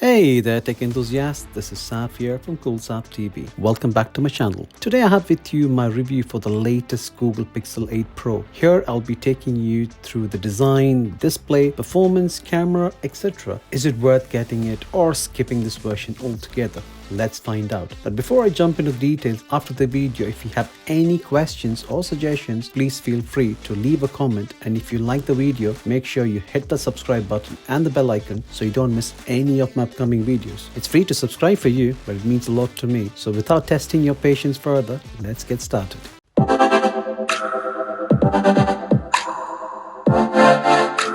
Hey there tech enthusiasts, this is Saf here from CoolSaf TV. Welcome back to my channel. Today I have with you my review for the latest Google Pixel 8 Pro. Here I'll be taking you through the design, display, performance, camera, etc. Is it worth getting it or skipping this version altogether? Let's find out. But before I jump into the details after the video, if you have any questions or suggestions, please feel free to leave a comment. And if you like the video, make sure you hit the subscribe button and the bell icon so you don't miss any of my upcoming videos. It's free to subscribe for you, but it means a lot to me. So without testing your patience further, let's get started.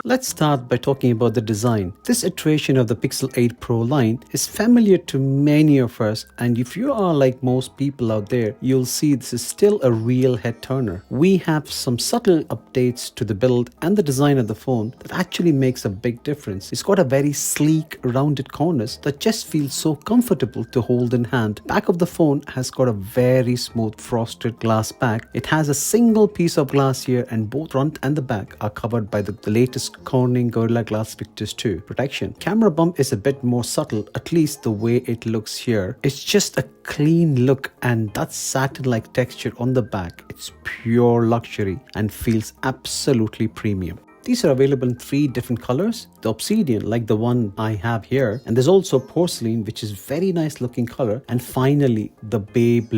Let's start by talking about the design. This iteration of the Pixel 8 Pro line is familiar to many of us, and if you are like most people out there, you'll see this is still a real head turner. We have some subtle updates to the build and the design of the phone that actually makes a big difference. It's got a very sleek, rounded corners that just feels so comfortable to hold in hand. Back of the phone has got a very smooth frosted glass back. It has a single piece of glass here, and both front and the back are covered by the latest Corning Gorilla Glass Victus 2 protection. Camera bump is a bit more subtle, at least the way it looks here. It's just a clean look, and that satin-like texture on the back, it's pure luxury and feels absolutely premium. These are available in 3 different colors. The obsidian, like the one I have here, and there's also porcelain, which is very nice looking color, and finally the baby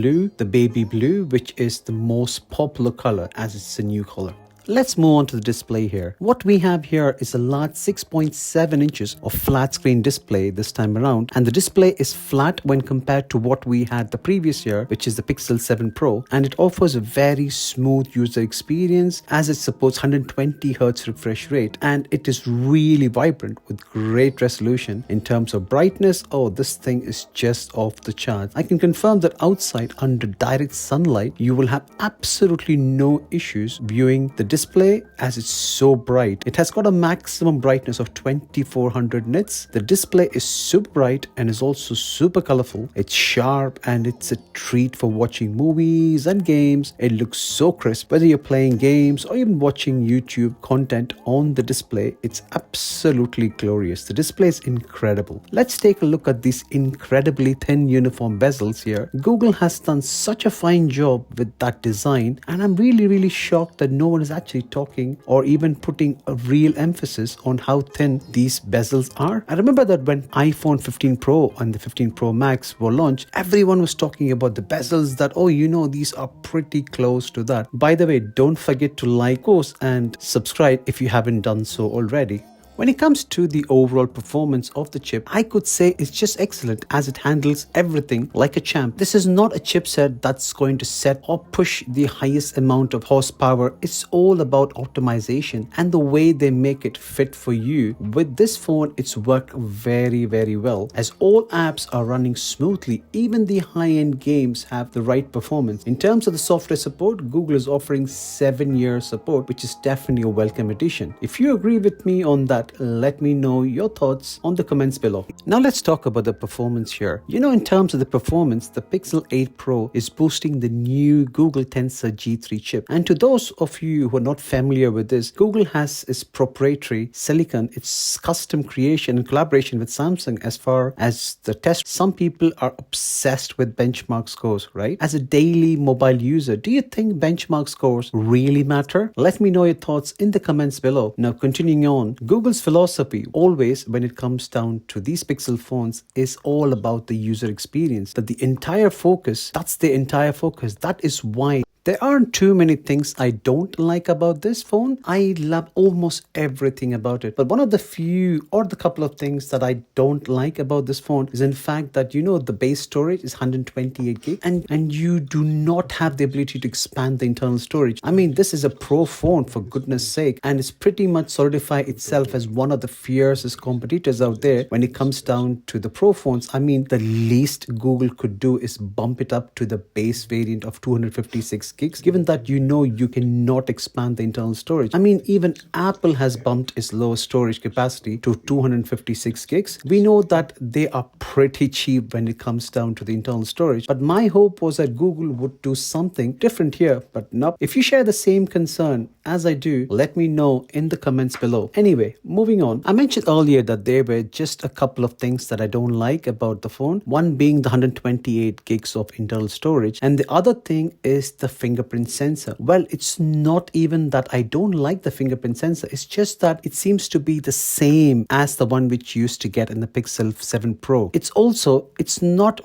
blue, which is the most popular color as it's a new color. Let's move on to the display here. What we have here is a large 6.7 inches of flat screen display this time around, and the display is flat when compared to what we had the previous year, which is the Pixel 7 Pro, and it offers a very smooth user experience as it supports 120Hz refresh rate, and it is really vibrant with great resolution. In terms of brightness, oh, this thing is just off the charts. I can confirm that outside under direct sunlight, you will have absolutely no issues viewing the display as it's so bright. It has got a maximum brightness of 2400 nits. The display is super bright and is also super colorful. It's sharp and it's a treat for watching movies and games. It looks so crisp. Whether you're playing games or even watching YouTube content on the display, it's absolutely glorious. The display is incredible. Let's take a look at these incredibly thin uniform bezels here. Google has done such a fine job with that design, and I'm really shocked that no one is actually talking or even putting a real emphasis on how thin these bezels are. I remember that when iPhone 15 Pro and the 15 Pro Max were launched, everyone was talking about the bezels that, oh, these are pretty close to that. By the way, don't forget to like, post, and subscribe if you haven't done so already. When it comes to the overall performance of the chip, I could say it's just excellent as it handles everything like a champ. This is not a chipset that's going to set or push the highest amount of horsepower. It's all about optimization and the way they make it fit for you. With this phone, it's worked very well as all apps are running smoothly. Even the high-end games have the right performance. In terms of the software support, Google is offering 7-year support, which is definitely a welcome addition. If you agree with me on that, let me know your thoughts on the comments below. Now let's talk about the performance here. In terms of the performance, the Pixel 8 Pro is boosting the new Google Tensor G3 chip. And to those of you who are not familiar with this, Google has its proprietary silicon, its custom creation and collaboration with Samsung as far as the test. Some people are obsessed with benchmark scores, right? As a daily mobile user, do you think benchmark scores really matter? Let me know your thoughts in the comments below. Now continuing on, Google's philosophy always when it comes down to these Pixel phones is all about the user experience. That's the entire focus. That is why there aren't too many things I don't like about this phone. I love almost everything about it. But one of the few or the couple of things that I don't like about this phone is in fact that the base storage is 128 gig and you do not have the ability to expand the internal storage. I mean, this is a Pro phone for goodness sake, and it's pretty much solidified itself as one of the fiercest competitors out there when it comes down to the Pro phones. I mean, the least Google could do is bump it up to the base variant of 256 gigs, given that you cannot expand the internal storage. I mean, even Apple has bumped its lowest storage capacity to 256 gigs. We know that they are pretty cheap when it comes down to the internal storage, but my hope was that Google would do something different here, but no. If you share the same concern As I do, let me know in the comments below. Anyway, moving on. I mentioned earlier that there were just a couple of things that I don't like about the phone. One being the 128 gigs of internal storage, and the other thing is the fingerprint sensor. Well, it's not even that I don't like the fingerprint sensor. It's just that it seems to be the same as the one which you used to get in the Pixel 7 Pro. It's not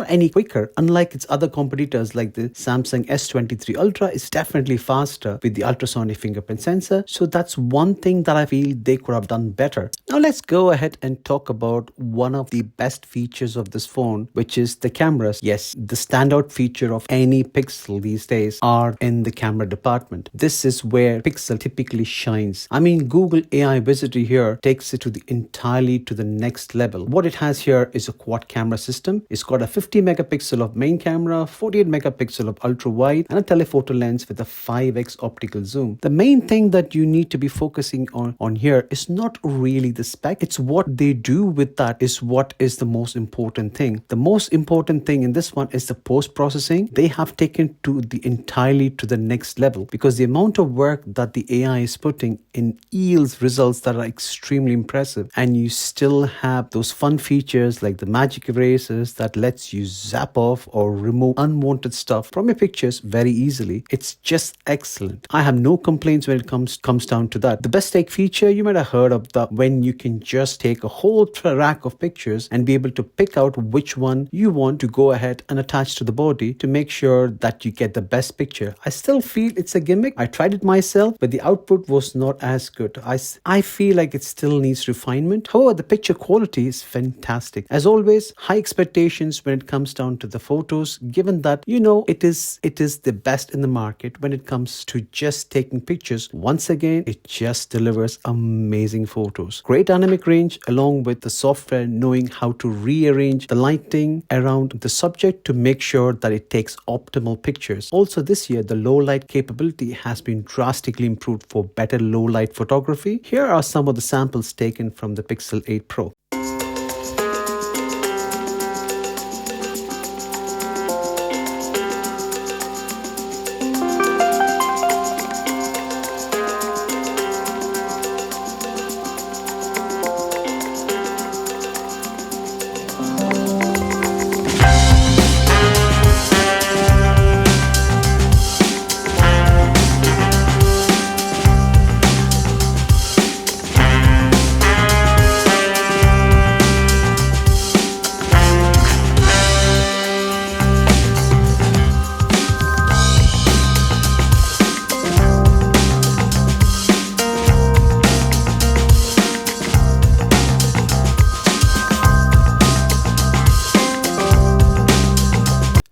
any quicker, unlike its other competitors like the Samsung S23 Ultra. Is definitely faster with the ultrasonic fingerprint sensor. So that's one thing that I feel they could have done better. Now let's go ahead and talk about one of the best features of this phone, which is the cameras. Yes, the standout feature of any Pixel these days are in the camera department. This is where Pixel typically shines. I mean, Google AI Visitor here takes it to the entirely to the next level. What it has here is a quad camera system. It's got a 50 megapixel of main camera, 48 megapixel of ultra wide, and a telephoto lens with a 5x optical zoom. The main thing that you need to be focusing on here is not really the spec. It's what they do with that is what is the most important thing. The most important thing in this one is the post-processing. They have taken to the entirely to the next level, because the amount of work that the AI is putting in yields results that are extremely impressive. And you still have those fun features like the magic erasers that lets you zap off or remove unwanted stuff from your pictures very easily. It's just excellent. I have no complaints when it comes down to that. The best take feature, you might have heard of that, when you can just take a whole rack of pictures and be able to pick out which one you want to go ahead and attach to the body to make sure that you get the best picture. I still feel it's a gimmick. I tried it myself, but the output was not as good. I feel like it still needs refinement. However, the picture quality is fantastic. As always, high expectations when it comes down to the photos, given that, you know, it is the best in the market when it comes to just taking pictures. Once again, it just delivers amazing photos. Great dynamic range, along with the software knowing how to rearrange the lighting around the subject to make sure that it takes optimal pictures. Also this year, the low light capability has been drastically improved for better low light photography. Here are some of the samples taken from the Pixel 8 Pro.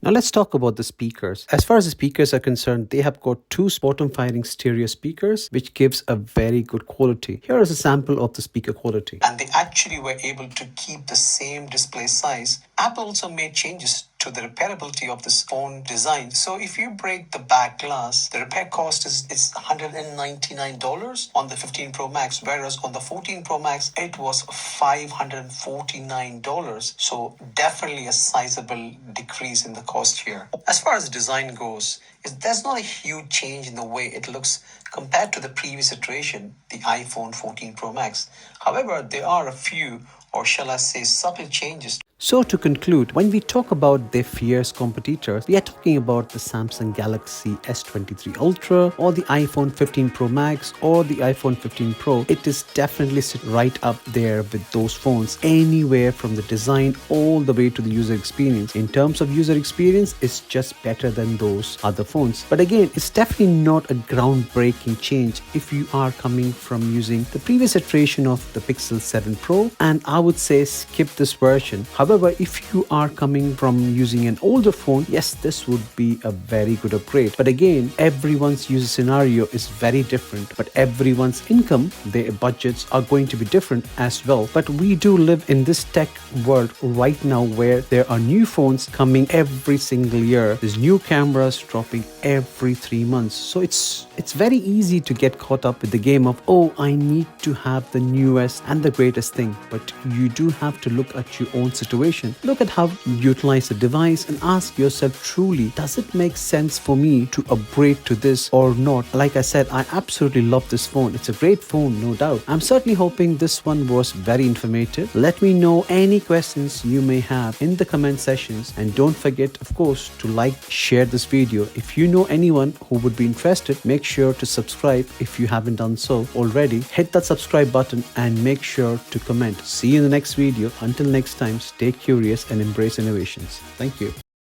Now let's talk about the speakers. As far as the speakers are concerned, they have got two bottom firing stereo speakers, which gives a very good quality. Here is a sample of the speaker quality. And they actually were able to keep the same display size. Apple also made changes to the repairability of this phone design. So if you break the back glass, the repair cost is $199 on the 15 Pro Max, whereas on the 14 Pro Max, it was $549. So definitely a sizable decrease in the cost here. As far as the design goes, there's not a huge change in the way it looks compared to the previous iteration, the iPhone 14 Pro Max. However, there are a few, or shall I say, subtle changes. So to conclude, when we talk about their fierce competitors, we are talking about the Samsung Galaxy S23 Ultra or the iPhone 15 Pro Max or the iPhone 15 Pro. It is definitely right up there with those phones, anywhere from the design all the way to the user experience. In terms of user experience, it's just better than those other phones. But again, it's definitely not a groundbreaking change if you are coming from using the previous iteration of the Pixel 7 Pro, and I would say skip this version. However, if you are coming from using an older phone, yes, this would be a very good upgrade. But again, everyone's user scenario is very different, but everyone's income, their budgets are going to be different as well. But we do live in this tech world right now where there are new phones coming every single year. There's new cameras dropping every 3 months. So it's very easy to get caught up with the game of, oh, I need to have the newest and the greatest thing. But you do have to look at your own situation situation, look at how you utilize the device and ask yourself truly, does it make sense for me to upgrade to this or not? Like I said, I absolutely love this phone. It's a great phone, no doubt. I'm certainly hoping this one was very informative. Let me know any questions you may have in the comment sections, and don't forget, of course, to like, share this video. If you know anyone who would be interested, make sure to subscribe if you haven't done so already. Hit that subscribe button and make sure to comment. See you in the next video. Until next time, stay curious and embrace innovations. Thank you.